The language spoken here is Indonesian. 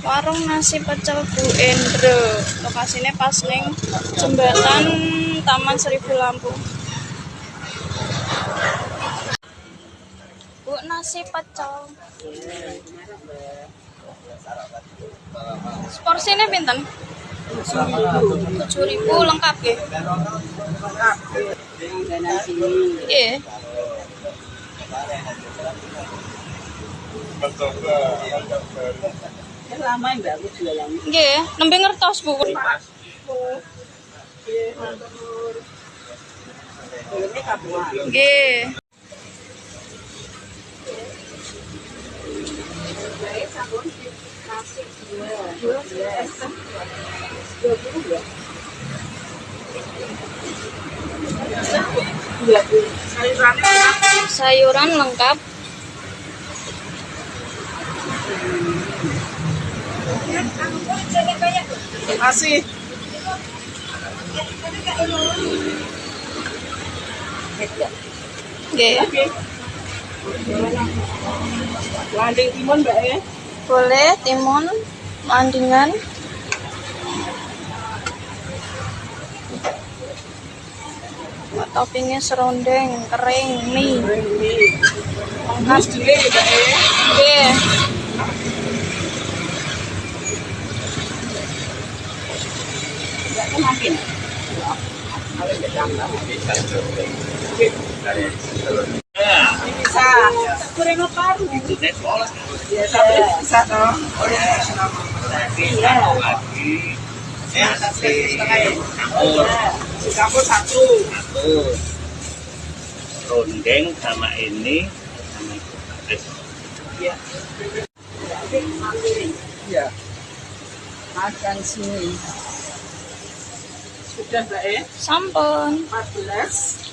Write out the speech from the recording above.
Warung nasi pecel Bu Endro. Lokasinya pas ning jembatan Taman Seribu Lampu. Bu, nasi pecel. Porsinya pinten? 7.000 lengkap ya? Iya. Lama Mbak aku jualan. Nggih, nembe ngertos Bu. Nggih. Sayuran lengkap. Masih. Nggih. Landing timun Mbak ya? Boleh timun, landingan. Toppingnya serundeng, kering, mie. Mas dile Mbak ya? Nggih. Makin. Bisa. Kurang apa? Ya, tapi bisa toh. Iya. Campur satu. Rondeng sama ini sama Iya. Iya. Makan sini. Sudah Mbak ya? Sampun. 14.